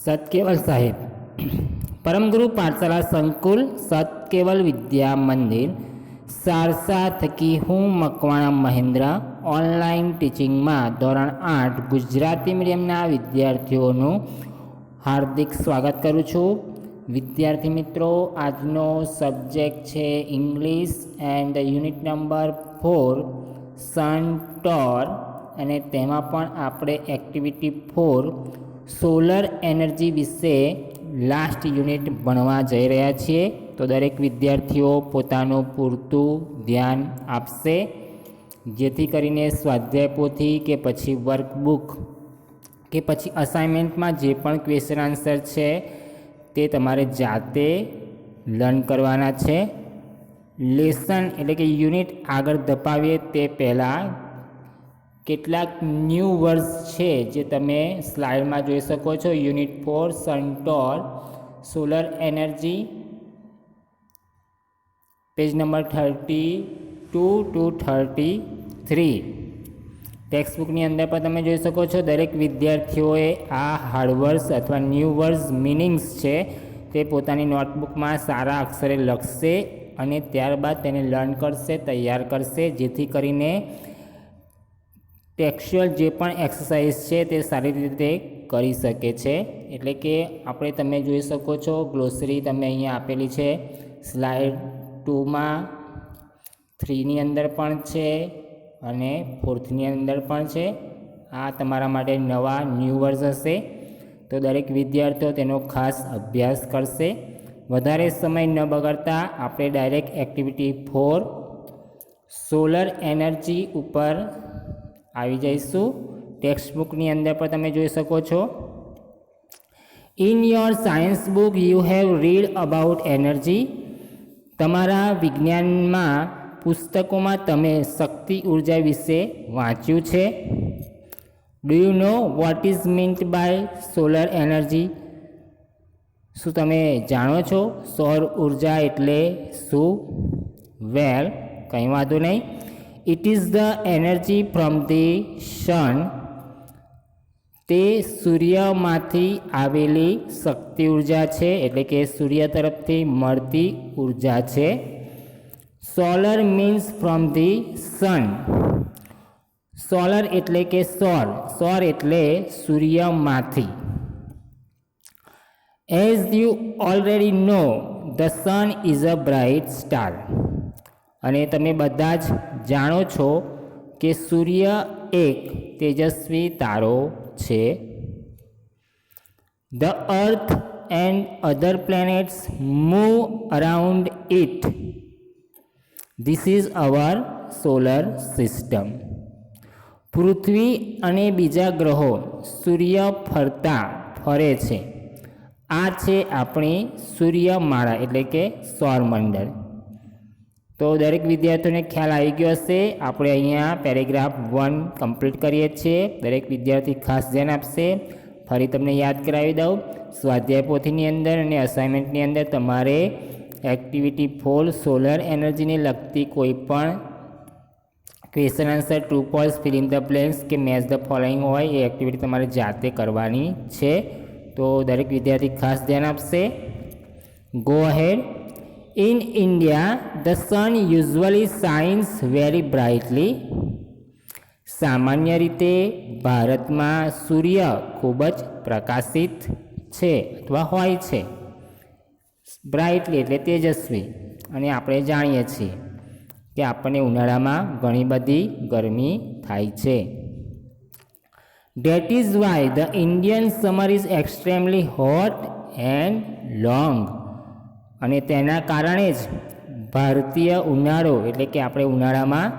સતકેવલ સાહેબ પરમગુરુ પાઠશાળા સંકુલ સતકેવલ વિદ્યા મંદિર સારસા થકી હું મકવાણા મહેન્દ્ર ઓનલાઈન ટીચિંગમાં ધોરણ 8 ગુજરાતી મીડિયમના વિદ્યાર્થીઓનું હાર્દિક સ્વાગત કરું છું. વિદ્યાર્થી મિત્રો, આજનો સબ્જેક્ટ છે ઇંગ્લિશ એન્ડ યુનિટ નંબર 4 સનટોર, અને તેમાં પણ આપણે એક્ટિવિટી 4 સોલર એનર્જી વિશે લાસ્ટ યુનિટ ભણવા જઈ રહ્યા છીએ. તો દરેક વિદ્યાર્થીઓ પોતાનું પૂરતું ધ્યાન આપશે, જેથી કરીને સ્વાધ્યાય પોથી કે પછી વર્કબુક કે પછી અસાઇનમેન્ટમાં જે પણ ક્વેશ્ચન આન્સર છે તે તમારે જાતે લર્ન કરવાના છે. લેસન એટલે કે યુનિટ આગળ ધપાવીએ તે પહેલાં કેટલાક ન્યૂ વર્ડ્સ છે જે તમે સ્લાઇડમાં જોઈ શકો છો. યુનિટ 4 સનટોર solar energy, page number 32 to 33 ટેક્સ્ટબુકની અંદર પણ તમે જોઈ શકો છો. દરેક વિદ્યાર્થીઓએ આ હાર્ડ વર્ડ્સ અથવા ન્યૂ વર્ડ્સ મિનિંગ્સ છે તે પોતાની નોટબુકમાં સારા અક્ષરે લખશે અને ત્યારબાદ તેને લર્ન કરશે, તૈયાર કરશે, જેથી કરીને ટેક્સ્ચ્યુઅલ જે પણ એક્સરસાઇઝ છે તે સારી રીતે કરી શકે છે. એટલે કે આપણે તમે જોઈ શકો છો ગ્લોસરી તમે અહીંયા આપેલી છે સ્લાઇડ 2માં, 3ની અંદર પણ છે અને 4થની અંદર પણ છે. આ તમારા માટે નવા ન્યૂ વર્ડ્સ હશે, તો દરેક વિદ્યાર્થીઓ તેનો ખાસ અભ્યાસ કરશે. વધારે સમય ન બગાડતા આપણે ડાયરેક્ટ એક્ટિવિટી 4 સોલર એનર્જી ઉપર આવી જઈશું. ટેક્સ્ટબુકની અંદર પણ તમે જોઈ શકો છો. In your science book you have read about energy. તમારા વિજ્ઞાનમાં પુસ્તકોમાં તમે શક્તિ ઉર્જા વિશે વાંચ્યું છે. Do you know what is meant by solar energy? શું તમે જાણો છો સૌર ઉર્જા એટલે શું? વેલ, કંઈ વાંધો નહીં. It is the energy from the sun. તે સૂર્યમાંથી આવેલી શક્તિ ઉર્જા છે, એટલે કે સૂર્ય તરફથી મળતી ઉર્જા છે. Solar means from the sun. Solar એટલે કે સૌર, સૌર એટલે સૂર્યમાંથી. As you already know the sun is a bright star. અને તમે બધા જ જાણો છો કે સૂર્ય એક તેજસ્વી તારો છે. The earth and other planets move around it. This is our solar system. પૃથ્વી અને બીજા ગ્રહો સૂર્ય ફરતા ફરે છે. આ છે આપણી સૂર્યમાળા એટલે કે સૌરમંડળ. તો દરેક વિદ્યાર્થીઓને ખ્યાલ આવી ગયો હશે. આપણે અહીંયા પેરેગ્રાફ 1 કમ્પ્લીટ કરીએ છીએ. દરેક વિદ્યાર્થી ખાસ ધ્યાન આપશે. ફરી તમને યાદ કરાવી દઉં, સ્વાધ્યાય પોથીની અંદર અને અસાઇનમેન્ટની અંદર તમારે એક્ટિવિટી 4 સોલર એનર્જીને લગતી કોઈ પણ question answer, true false, fill in the blanks કે મેચ ધ ફોલોઈંગ હોય એ એક્ટિવિટી તમારે જાતે કરવાની છે. તો દરેક વિદ્યાર્થી ખાસ ધ્યાન આપશે. Go ahead. In India, the sun usually shines very brightly. સામાન્ય રીતે ભારતમાં સૂર્ય ખૂબ જ પ્રકાશિત છે અથવા હોય છે. બ્રાઇટલી એટલે તેજસ્વી. અને આપણે જાણીએ છીએ કે આપણને ઉનાળામાં ઘણી બધી ગરમી થાય છે. That is why the Indian summer is extremely hot and long. અને તેના કારણે જ ભારતીય ઉનાળો એટલે કે આપણે ઉનાળામાં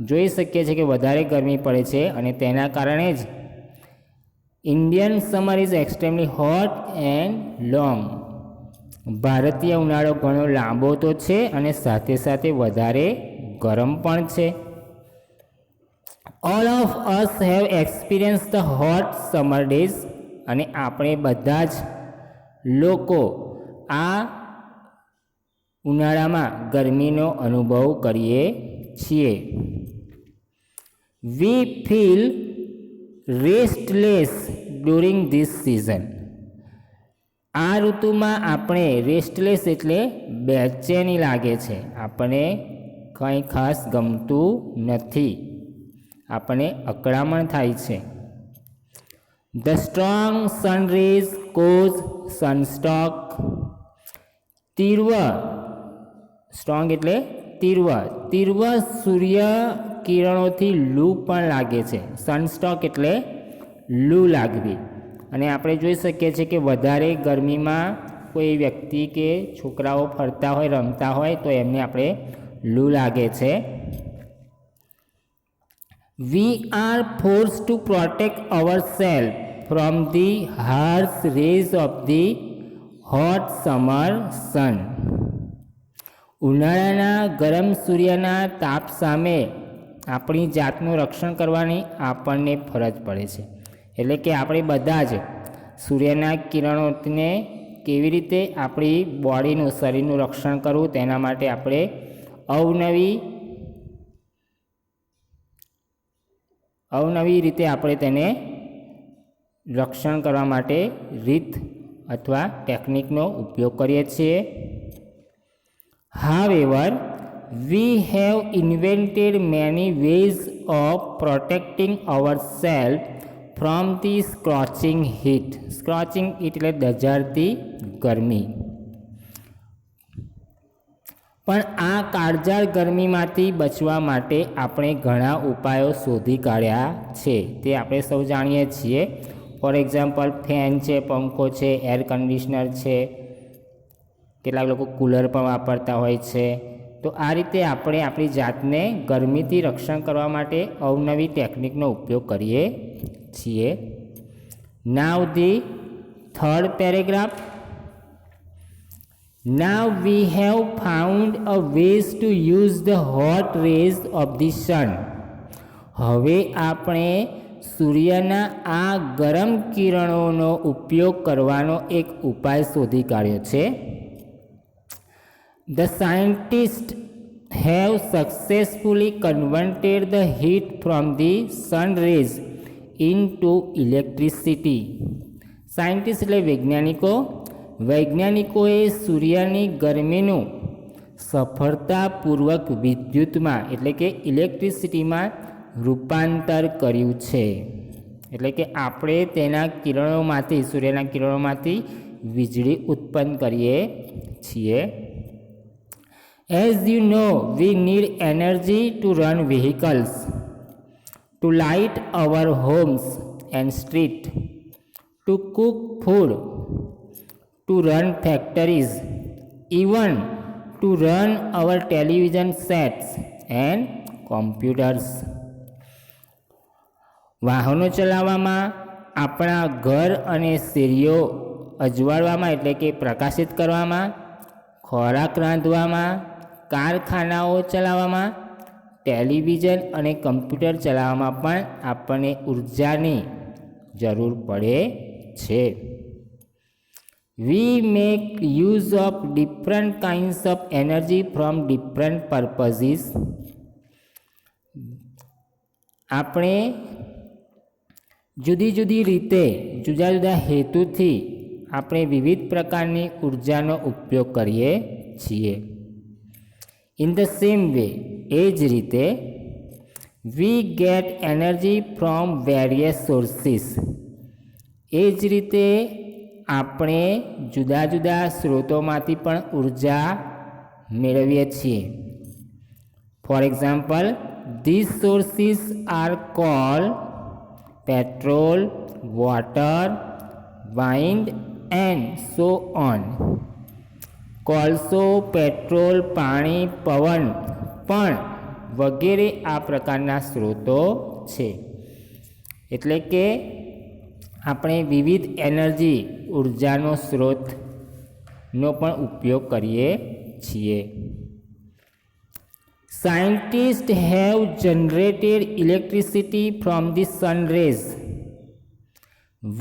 જોઈ શકીએ છીએ કે વધારે ગરમી પડે છે, અને તેના કારણે જ Indian summer is extremely hot and long. ભારતીય ઉનાળો ઘણો લાંબો તો છે અને સાથે સાથે વધારે ગરમ પણ છે. All of us have experience the hot summer days. અને આપણે બધા જ લોકો આ ઉનાળામાં ગરમીનો અનુભવ કરીએ છીએ. વી feel restless during this season. આ ઋતુમાં આપણે રેસ્ટલેસ એટલે બેચેની લાગે છે, આપણને કંઈ ખાસ ગમતું નથી, આપણને અકળામણ થાય છે. The strong sun rays cause sunstroke. તીવ્ર, સ્ટ્રોંગ એટલે તીવ્ર સૂર્ય કિરણોથી લૂ પણ લાગે છે. સનસ્ટ્રોક એટલે લૂ લાગવી. અને આપણે જોઈ શકીએ છીએ કે વધારે ગરમીમાં કોઈ વ્યક્તિ કે છોકરાઓ ફરતા હોય, રમતા હોય તો એમને આપણે લૂ લાગે છે. We are force to protect our self from the harsh rays of the hot summer sun. ઉનાળાના ગરમ સૂર્યના તાપ સામે આપણી જાતનું રક્ષણ કરવાની આપણને ફરજ પડે છે. એટલે કે આપણે બધા જ સૂર્યના કિરણોને કેવી રીતે આપણી બોડીનું, શરીરનું રક્ષણ કરવું તેના માટે આપણે અવનવી રીતે આપણે તેને રક્ષણ કરવા માટે રીત અથવા ટેકનિકનો ઉપયોગ કરીએ છીએ. However, we have invented many ways of protecting ourselves from the scorching heat. Scorching heat એટલે દઝાડતી ગરમી. પણ આ કાળઝાળ ગરમીમાંથી બચવા માટે આપણે ઘણા ઉપાયો શોધી કાઢ્યા છે, તે આપણે સૌ જાણીએ છીએ. ફોર એક્ઝામ્પલ, ફેન છે, પંખો છે, એર કન્ડિશનર છે, કેટલાક લોકો કૂલર પણ વાપરતા હોય છે. તો આ રીતે આપણે આપણી જાતને ગરમીથી રક્ષણ કરવા માટે અવનવી ટેકનિકનો ઉપયોગ કરીએ છીએ. Now the third paragraph. Now we have found a ways to use the hot rays of the sun. હવે આપણે સૂર્યના આ ગરમ કિરણોનો ઉપયોગ કરવાનો એક ઉપાય શોધી કાઢ્યો છે. The scientists have successfully converted the heat from the sun rays into electricity. Scientist એટલે વૈજ્ઞાનિકોએ સૂર્યની ગરમીનું સફળતાપૂર્વક વિદ્યુતમાં એટલે કે ઇલેક્ટ્રિસિટીમાં રૂપાંતર કર્યું છે. એટલે કે આપણે તેના કિરણોમાંથી, સૂર્યના કિરણોમાંથી વીજળી ઉત્પન્ન કરીએ છીએ. As you know, we need energy to run vehicles, to light our homes and streets, to cook food, to run factories, even to run our television sets and computers. વાહનો ચલાવવામાં, આપણા ઘર અને શેરીઓ અજવાળવામાં એટલે કે પ્રકાશિત કરવામાં, ખોરાક રાંધવામાં, કારખાનાઓ ચલાવવામાં, ટેલિવિઝન અને કમ્પ્યુટર ચલાવવામાં પણ આપણને ઉર્જાની જરૂર પડે છે. We make use of different kinds of energy from different purposes. આપણે જુદી જુદી રીતે, જુદા જુદા હેતુથી આપણે વિવિધ પ્રકારની ઉર્જાનો ઉપયોગ કરીએ છીએ. In the same way, એ જ રીતે we get energy from various sources. એ જ રીતે આપણે જુદા જુદા સ્ત્રોતોમાંથી પણ ઉર્જા મેળવીએ છીએ. For example, these sources are coal, petrol, water, wind and so on. કોલસો, પેટ્રોલ, પાણી, પવન પણ વગેરે આ પ્રકારના સ્ત્રોતો છે. એટલે કે આપણે વિવિધ એનર્જી, ઉર્જાનો સ્ત્રોતનો પણ ઉપયોગ કરીએ છીએ. Scientists have generated electricity from the sun rays.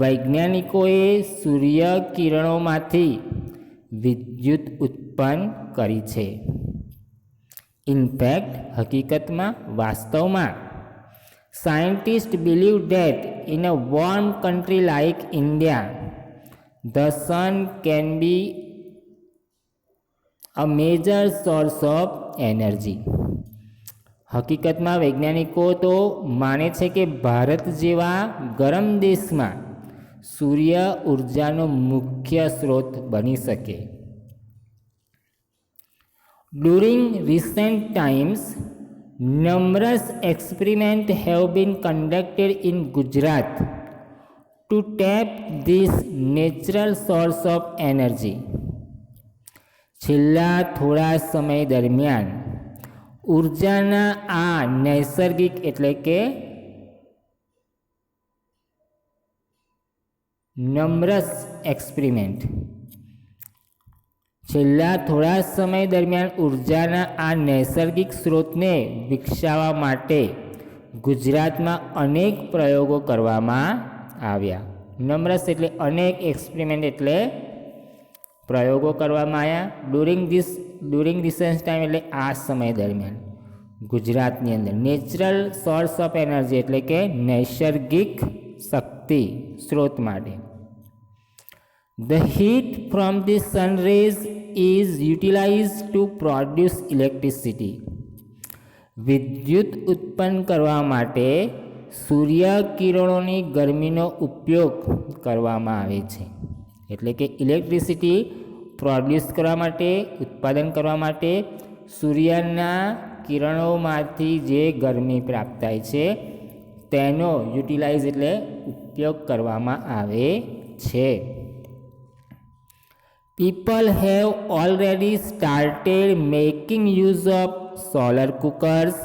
વૈજ્ઞાનિકોએ સૂર્ય કિરણોમાંથી વિદ્યુત ઉત્પન્ન કરી છે. ઇનફેક્ટ, હકીકતમાં, વાસ્તવમાં, scientist believe date in a warm country like India, the sun can be a major source of energy. હકીકતમાં વૈજ્ઞાનિકો તો માને છે કે ભારત જેવા ગરમ દેશમાં સૂર્ય ઉર્જાનો મુખ્ય સ્ત્રોત બની શકે. During recent times numerous experiments have been conducted in Gujarat to tap this natural source of energy. છેલ્લા થોડા સમય દરમિયાન ઉર્જાના આ નૈસર્ગિક એટલે કે નમ્રસ એક્સપેરિમેન્ટ છેલ્લા થોડા સમય દરમિયાન ઉર્જાના આ નૈસર્ગિક સ્ત્રોતને વિકસાવવા માટે ગુજરાતમાં અનેક પ્રયોગો કરવામાં આવ્યા. નમ્રસ એટલે અનેક, એક્સપેરિમેન્ટ એટલે પ્રયોગો કરવામાં આવ્યા. ડ્યુરિંગ રિસેન્ટ ટાઈમ એટલે આ સમય દરમિયાન ગુજરાતની અંદર નેચરલ સોર્સ ઓફ એનર્જી એટલે કે નૈસર્ગિક શક્તિ સ્ત્રોત માટે. The heat from the sun rays is utilized to produce electricity. વિદ્યુત ઉત્પન્ન કરવા માટે સૂર્ય કિરણોની ગરમીનો ઉપયોગ કરવામાં આવે છે. એટલે કે ઇલેક્ટ્રિસિટી પ્રોડ્યુસ કરવા માટે, ઉત્પાદન કરવા માટે સૂર્યના કિરણોમાંથી જે ગરમી પ્રાપ્ત થાય છે તેનો યુટિલાઇઝ એટલે ઉપયોગ કરવામાં આવે છે. People have already started making use of solar cookers,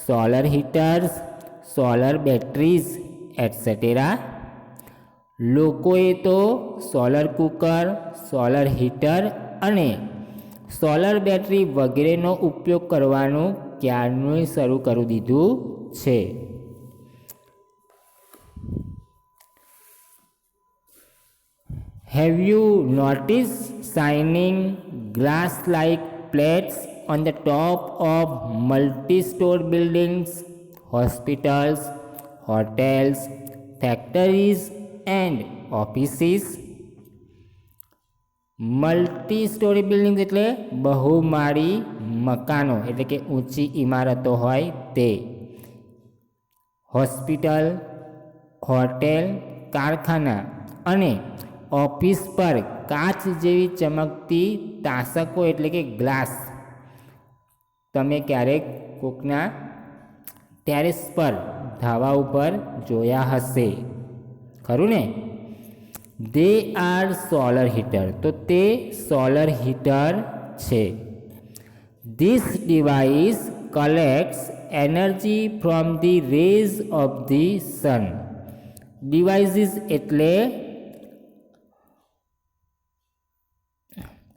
solar heaters, solar batteries, etc. લોકોએ તો સોલર કુકર, સોલર હીટર અને સોલર બેટરી વગેરેનો ઉપયોગ કરવાનું ક્યારનું શરૂ કરી દીધું છે. Have you noticed shining glass-like plates on the top of multi-story buildings, hospitals, hotels, factories and offices? Multi-story building એટલે બહુમાળી મકાનો એટલે કે ઊંચી ઇમારતો હોય તે. હોસ્પિટલ, હોટેલ, કારખાના અને ઓફિસ પર કાચ જેવી ચમકતી તાસકો એટલે કે ગ્લાસ તમે ક્યારેક કોકના ટેરેસ પર ધાબા ઉપર જોયા હશે, ખરું ને? દે આર સોલર હીટર, તો તે સોલર હીટર છે. This device collects energy from the rays of the sun. Devices એટલે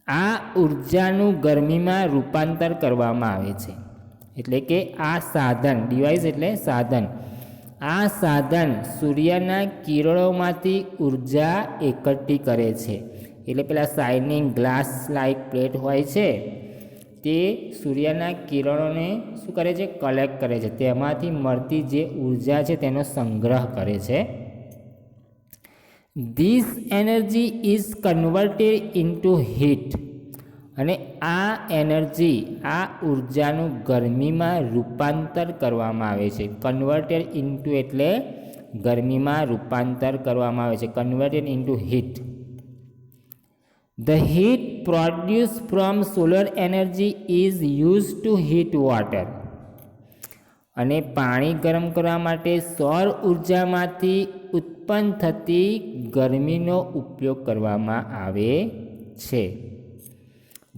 આ ઉર્જાનું ગરમીમાં રૂપાંતર કરવામાં આવે છે. એટલે કે આ સાધન, ડિવાઇસ એટલે સાધન, આ સાધન સૂર્યના કિરણોમાંથી ઉર્જા એકઠી કરે છે. એટલે પેલા શાઇનિંગ ગ્લાસ લાઇક પ્લેટ હોય છે તે સૂર્યના કિરણોને શું કરે છે? કલેક્ટ કરે છે. તેમાંથી મળતી જે ઉર્જા છે તેનો સંગ્રહ કરે છે. This energy is converted into heat. અને આ એનર્જી, આ ઉર્જાનું ગરમીમાં રૂપાંતર કરવામાં આવે છે. કન્વર્ટેડ ઇન્ટુ એટલે ગરમીમાં રૂપાંતર કરવામાં આવે છે. Converted into heat. The heat produced from solar energy is used to heat water. અને પાણી ગરમ કરવા માટે સૌર ઉર્જામાંથી ઉત્પન્ન થતી ગરમીનો ઉપયોગ કરવામાં આવે છે.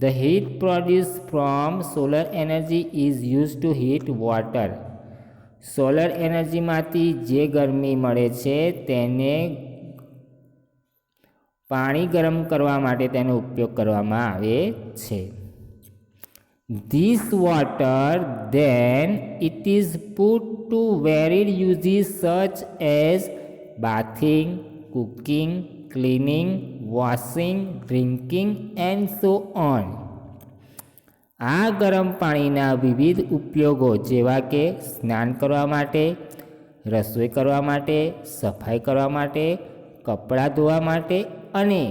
The heat produced from solar energy is used to heat water. Solar એનર્જીમાંથી જે ગરમી મળે છે તેને પાણી ગરમ કરવા માટે તેનો ઉપયોગ કરવામાં આવે છે. This water then it is put to varied uses such as bathing, cooking, cleaning, washing, drinking and so on. આ ગરમ પાણીના વિવિધ ઉપયોગો જેવા કે સ્નાન કરવા માટે, રસોઈ કરવા માટે, સફાઈ કરવા માટે, કપડાં ધોવા માટે અને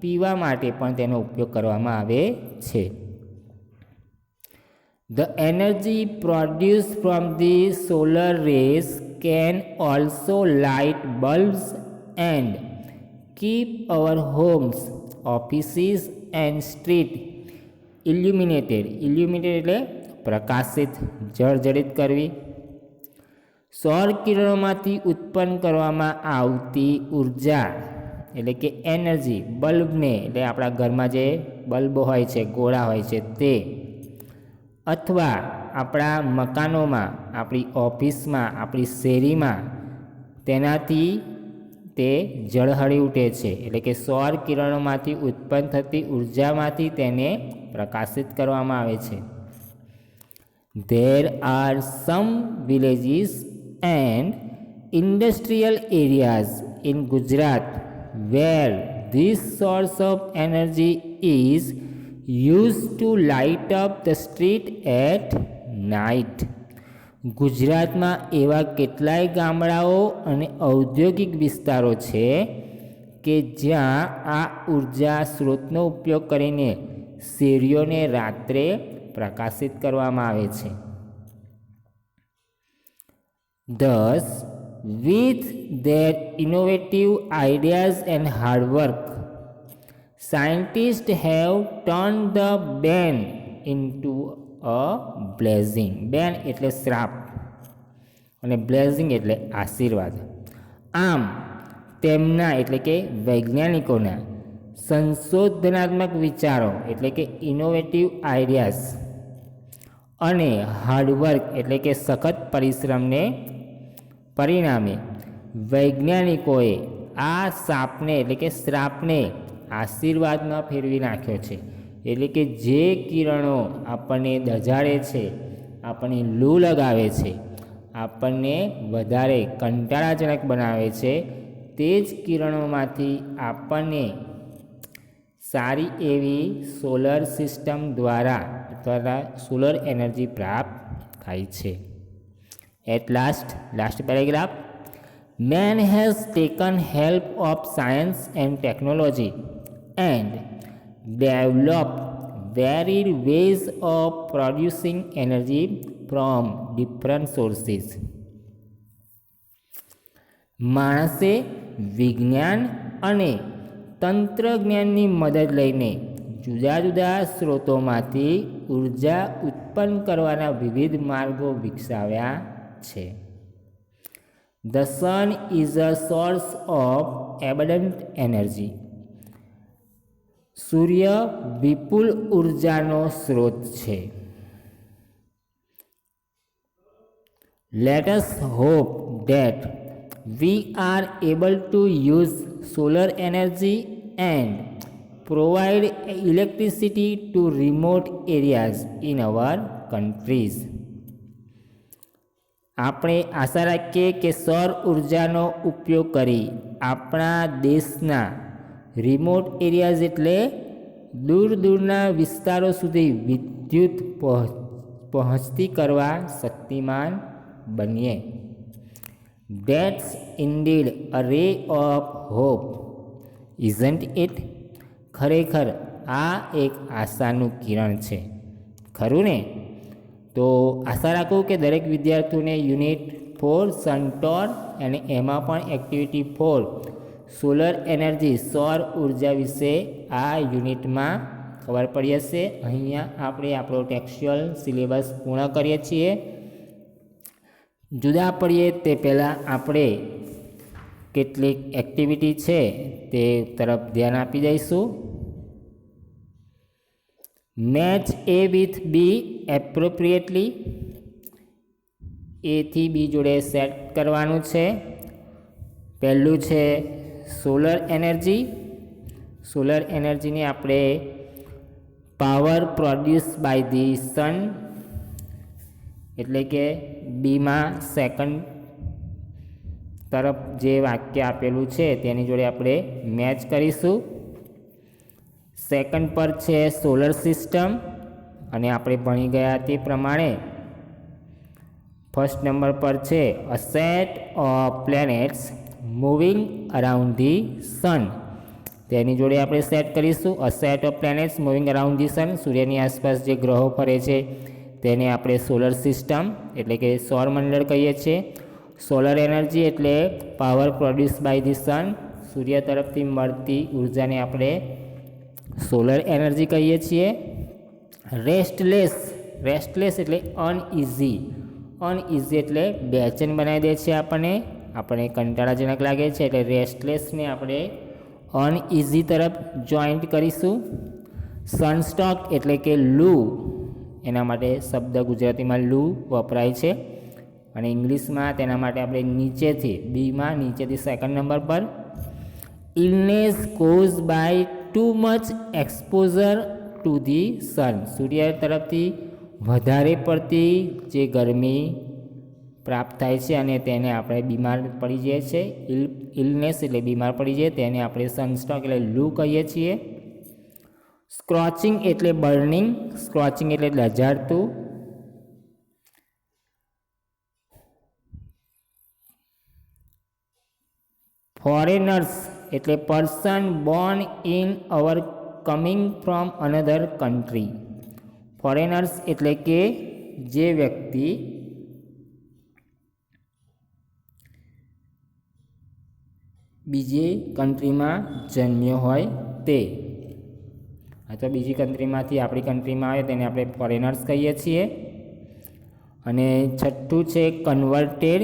પીવા માટે પણ તેનો ઉપયોગ કરવામાં આવે છે. The energy produced from the solar rays can also light bulbs and keep our homes, offices and street illuminated. Illuminated એટલે પ્રકાશિત, જળજળિત કરવી. સૌર કિરણોમાંથી ઉત્પન્ન કરવામાં આવતી ઉર્જા એટલે કે એનર્જી બલ્બને એટલે આપણા ઘરમાં જે બલ્બ હોય છે, ગોળા હોય છે તે, અથવા આપણા મકાનોમાં, આપણી ઓફિસમાં, આપણી શેરીમાં તેનાથી તે ઝળહળી ઉઠે છે. એટલે કે સૌર કિરણોમાંથી ઉત્પન્ન થતી ઉર્જામાંથી તેને પ્રકાશિત કરવામાં આવે છે. There are some villages and industrial areas in Gujarat where this source of energy is used to light up the street at night. ગુજરાતમાં એવા કેટલાય ગામડાઓ અને ઔદ્યોગિક વિસ્તારો છે કે જ્યાં આ ઉર્જા સ્ત્રોતનો ઉપયોગ કરીને શેરીઓને રાત્રે પ્રકાશિત કરવામાં આવે છે. Thus, with their innovative ideas and hard work, scientists have turned the ban into a blessing. Ban એટલે શ્રાપ અને blessing એટલે આશીર્વાદ. આમ તેમના એટલે કે વૈજ્ઞાનિકોના સંશોધનાત્મક વિચારો એટલે કે ઇનોવેટિવ આઈડિયાઝ અને હાર્ડવર્ક એટલે કે સખત પરિશ્રમને પરિણામે વૈજ્ઞાનિકોએ આ સાપને એટલે કે શ્રાપને આશીર્વાદમાં ફેરવી નાખ્યો છે. એટલે કે જે કિરણો આપણને દજાડે છે, આપણને લૂ લગાવે છે, આપણને વધારે કંટાળાજનક બનાવે છે, તે જ કિરણોમાંથી આપણને સારી એવી સોલર સિસ્ટમ દ્વારા સોલર એનર્જી પ્રાપ્ત થાય છે. At last paragraph, man has taken help of science and technology and developed varied ways of producing energy from different sources. માણસે વિજ્ઞાન અને તંત્રજ્ઞાનની મદદ લઈને જુદા જુદા સ્ત્રોતોમાંથી ઉર્જા ઉત્પન્ન કરવાના વિવિધ માર્ગો વિકસાવ્યા છે. The sun is a source of abundant energy. સૂર્ય વિપુલ ઉર્જાનો સ્ત્રોત છે. Let us hope that we are able to use solar energy and provide electricity to remote areas in our countries. આપણે આશા રાખીએ કે સૌર ઉર્જાનો ઉપયોગ કરી આપણા દેશના રિમોટ એરિયાઝ એટલે દૂર દૂરના વિસ્તારો સુધી વિદ્યુત પહોંચતી કરવા શક્તિમાન બનીએ. That's indeed a ray of hope, isn't it? ખરેખર આ એક આશાનું કિરણ છે, ખરું ને? તો આશા રાખું કે દરેક વિદ્યાર્થીઓને યુનિટ 4 સનટોર અને એમાં પણ એક્ટિવિટી 4 સોલર એનર્જી સૌર ઉર્જા વિશે આ યુનિટમાં ખબર પડી હશે. અહીંયા આપણે આપણો ટેક્સ્ચ્યુઅલ સિલેબસ પૂર્ણ કરીએ છીએ. જુદા પડીએ તે પહેલાં આપણે કેટલીક એક્ટિવિટી છે તે તરફ ધ્યાન આપી દઈશું. Match A with B appropriately. A થી B જોડે સેટ કરવાનું છે. પહેલું છે સોલર એનર્જી. સોલર એનર્જીને આપણે પાવર પ્રોડ્યુસ બાય ધી સન એટલે કે બીમાં સેકન્ડ તરફ જે વાક્ય આપેલું છે તેની જોડે આપણે મેચ કરીશું. સેકન્ડ પર છે સોલર સિસ્ટમ અને આપણે ભણી ગયા તે પ્રમાણે ફર્સ્ટ નંબર પર છે a set of planets moving around the sun. તેની જોડે આપણે સેટ કરીશું. A set of planets moving around the sun, સૂર્યની આસપાસ જે ગ્રહો ફરે છે તેને આપણે સોલર સિસ્ટમ એટલે કે સૌરમંડળ કહીએ છીએ. સોલર એનર્જી એટલે power produce by the sun, સૂર્ય તરફથી મળતી ઉર્જાને આપણે સોલર એનર્જી કહીએ છીએ. રેસ્ટલેસ એટલે અનઇઝી એટલે બેચેન બનાવી દે છે આપણને કંટાળાજનક લાગે છે, એટલે રેસ્ટલેસને આપણે અનઇઝી તરફ જોઈન્ટ કરીશું. સનસ્ટ્રોક એટલે કે લૂ, એના માટે શબ્દ ગુજરાતીમાં લૂ વપરાય છે અને ઇંગ્લિશમાં તેના માટે આપણે નીચેથી સેકન્ડ નંબર પર illness cause by too much exposure to the sun, સૂર્ય તરફથી વધારે પડતી જે ગરમી પ્રાપ્ત થાય છે અને તેને આપણે બીમાર પડી જાય છે. ઇલનેસ એટલે બીમાર પડી જાય, તેને આપણે સનસ્ટ્રોક એટલે લૂ કહીએ છીએ. સ્ક્રોચિંગ એટલે બર્નિંગ, સ્ક્રોચિંગ એટલે લજાડતું. ફોરેનર્સ એટલે person Born in our coming from another country. Foreigners એટલે કે જે વ્યક્તિ બીજી કન્ટ્રીમાં જન્મ્યો હોય તે, અથવા બીજી કન્ટ્રીમાંથી આપણી કન્ટ્રીમાં આવે તેને આપણે ફોરેનર્સ કહીએ છીએ. અને છઠ્ઠું છે કન્વર્ટેડ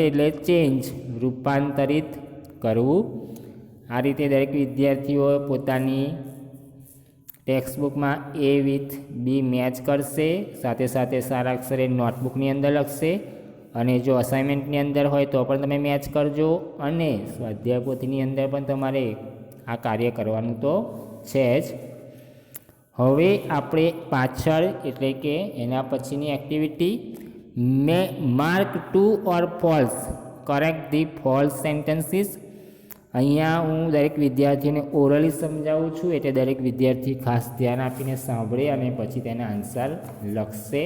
એટલે ચેન્જ, રૂપાંતરિત કરવું. આ રીતે દરેક વિદ્યાર્થીઓ પોતાની ટેક્સ્ટબુકમાં A with B મેચ કરશે, સાથે સાથે સારા અક્ષરે નોટબુકની અંદર લખશે અને જો અસાઇનમેન્ટની અંદર હોય તો પણ તમે મેચ કરજો અને સ્વાધ્યાય પોથીની અંદર પણ તમારે આ કાર્ય કરવાનું તો છે જ. હવે આપણે પાછળ એટલે કે એના પછીની activity mark true or false, correct the false sentences. અહીંયા હું દરેક વિદ્યાર્થીને ઓરલી સમજાવું છું, એટલે દરેક વિદ્યાર્થી ખાસ ધ્યાન આપીને સાંભળે અને પછી તેના આન્સર લખશે.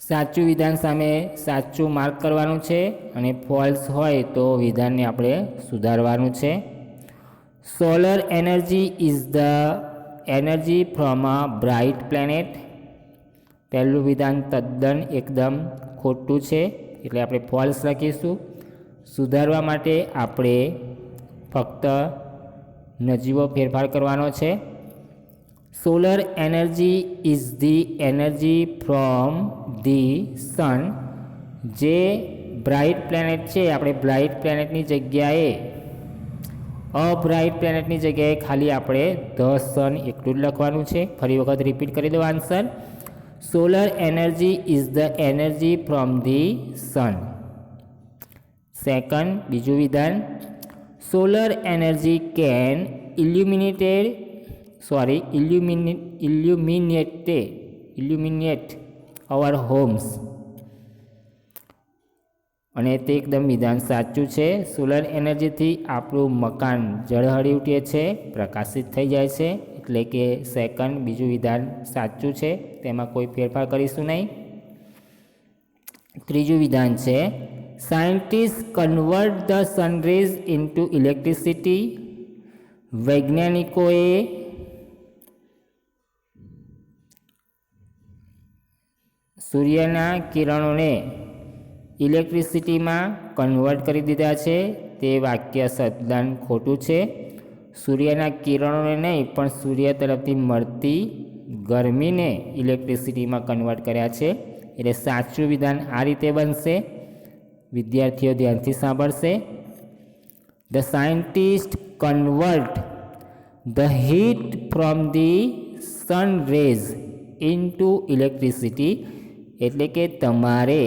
સાચું વિધાન સામે સાચું માર્ક કરવાનું છે અને ફોલ્સ હોય તો વિધાનને આપણે સુધારવાનું છે. Solar energy is the energy from a bright planet. પહેલું વિધાન તદ્દન એકદમ ખોટું છે, એટલે આપણે ફોલ્સ લખીશું. સુધારવા માટે આપણે ફક્ત નજીવો ફેરફાર કરવાનો છે. Solar energy is the energy from the sun. જે બ્રાઇટ પ્લેનેટ છે, આપણે બ્રાઇટ પ્લેનેટની જગ્યાએ અબ્રાઇટ પ્લેનેટની જગ્યાએ ખાલી આપણે ધ સન એટલું જ લખવાનું છે. ફરી વખત રિપીટ કરી દો answer. Solar energy is the energy from the sun. Second, બીજું વિધાન, solar energy can illuminate our homes. અને તે એકદમ વિધાન સાચું છે. સોલર એનર્જીથી આપણું મકાન ઝળહળી ઉઠે છે, પ્રકાશિત થઈ જાય છે, એટલે કે સેકન્ડ બીજું વિધાન સાચું છે, તેમાં કોઈ ફેરફાર કરીશું નહીં. ત્રીજું વિધાન છે scientist convert the sun rays into electricity. વૈજ્ઞાનિકોએ સૂર્યના કિરણોને ઇલેક્ટ્રિસિટીમાં કન્વર્ટ કરી દીધા છે. તે વાક્ય તદ્દન ખોટું છે. સૂર્યના કિરણોને નહીં પણ સૂર્ય તરફથી મળતી ગરમીને ઇલેક્ટ્રિસિટીમાં કન્વર્ટ કર્યા છે. એટલે સાચું વિધાન આ રીતે બનશે. વિદ્યાર્થીઓ ધ્યાનથી સાંભળશે. The scientist convert the heat from the sun rays into electricity. એટલે કે તમારે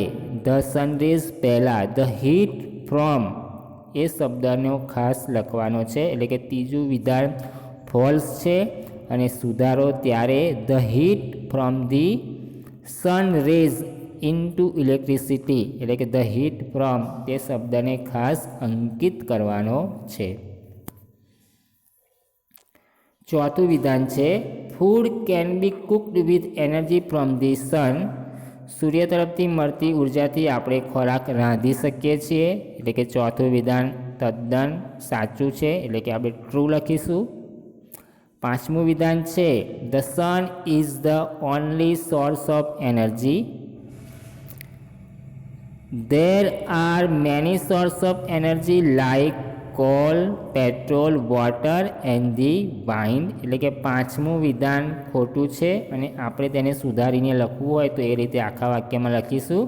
ધ સનરેઝ પહેલાં ધ હીટ ફ્રોમ એ શબ્દનો ખાસ લખવાનો છે. એટલે કે ત્રીજું વિધાન ફોલ્સ છે અને સુધારો ત્યારે the heat from the sun rays into electricity, એટલે કે ધ હીટ ફ્રોમ તે શબ્દને ખાસ અંકિત કરવાનો છે. ચોથું વિધાન છે food can be cooked with energy from the sun. સૂર્ય તરફથી મળતી ઉર્જાથી આપણે ખોરાક રાંધી શકીએ છીએ, એટલે કે ચોથું વિધાન તદ્દન સાચું છે, એટલે કે આપણે ટ્રુ લખીશું. પાંચમું વિધાન છે the sun is the only source of energy. There are many sources of energy like coal, petrol, water and the wind. એટલે કે પાંચમું વિધાન ખોટું છે અને આપણે તેને સુધારીને લખવું હોય તો એ રીતે આખા વાક્યમાં લખીશું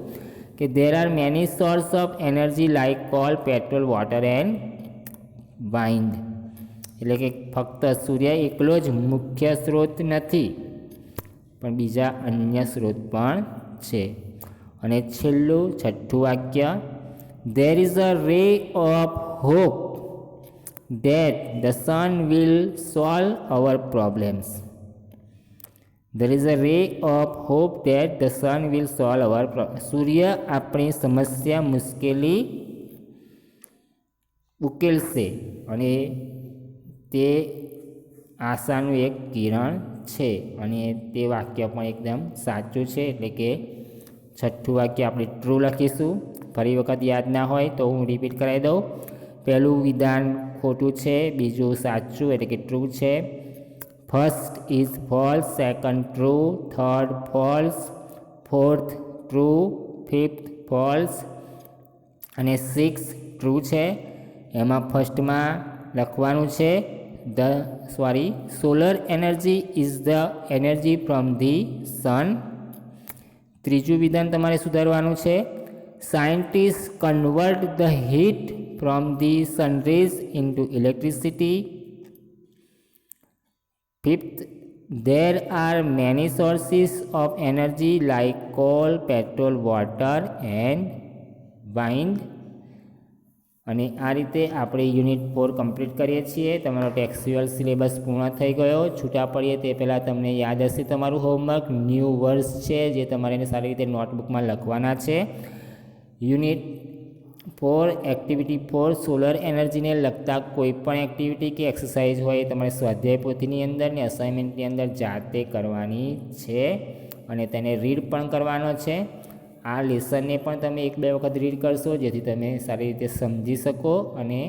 કે there are many sources of energy like coal, petrol, water and wind. એટલે કે ફક્ત સૂર્ય એકલો જ મુખ્ય સ્ત્રોત નથી, પણ બીજા અન્ય સ્ત્રોત પણ છે. અને છેલ્લું છઠ્ઠું વાક્ય there is a ray of hope that the sun will solve our problems. There is a ray of hope that the sun will solve our problems. સૂર્ય આપણી સમસ્યા મુશ્કેલી ઉકેલશે અને તે આશાનું એક કિરણ છે. અને તે વાક્ય પણ એકદમ સાચું છે, એટલે કે છઠ્ઠું વાક્ય આપણે ટ્રુ લખીશું. ફરી વખત યાદ ના હોય તો હું રિપીટ કરાવી દઉં. પહેલું વિધાન ખોટું છે, બીજું સાચું એટલે કે ટ્રુ છે. First is false, second true, third false, fourth true, fifth false અને સિક્સ ટ્રુ છે. એમાં ફર્સ્ટમાં લખવાનું છે solar energy is the energy from the sun. ત્રીજું વિધાન તમારે સુધારવાનું છે scientist convert the heat from the sunrays into electricity. Fifth there are many sources of energy like coal, petrol, water and wind. અને આ રીતે આપણે યુનિટ 4 કમ્પ્લીટ કરીએ છીએ. તમારો ટેક્સ્ચ્યુઅલ સિલેબસ પૂર્ણ થઈ ગયો. છૂટા પડીએ તે પહેલાં તમને યાદ હશે તમારું હોમવર્ક ન્યૂ વર્ડ્સ છે, જે તમારે એને સારી રીતે નોટબુકમાં લખવાના છે. યુનિટ 4 એક્ટિવિટી 4 સોલર એનર્જીને લગતા કોઈપણ એક્ટિવિટી કે એક્સરસાઇઝ હોય એ તમારે સ્વાધ્યાય પોથીની અંદર ને અસાઇનમેન્ટની અંદર જાતે કરવાની છે અને તેને રીડ પણ કરવાનો છે. આ લેસનને પણ તમે 1-2 વખત રીડ કરશો, જેથી તમે સારી રીતે સમજી શકો અને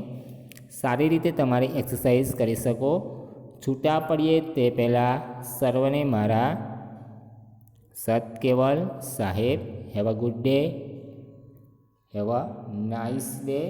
સારી રીતે તમારી એક્સરસાઇઝ કરી શકો. છૂટા પડીએ તે પહેલાં સર્વને મારા સત કેવલ સાહેબ. Have a good day, have a nice day.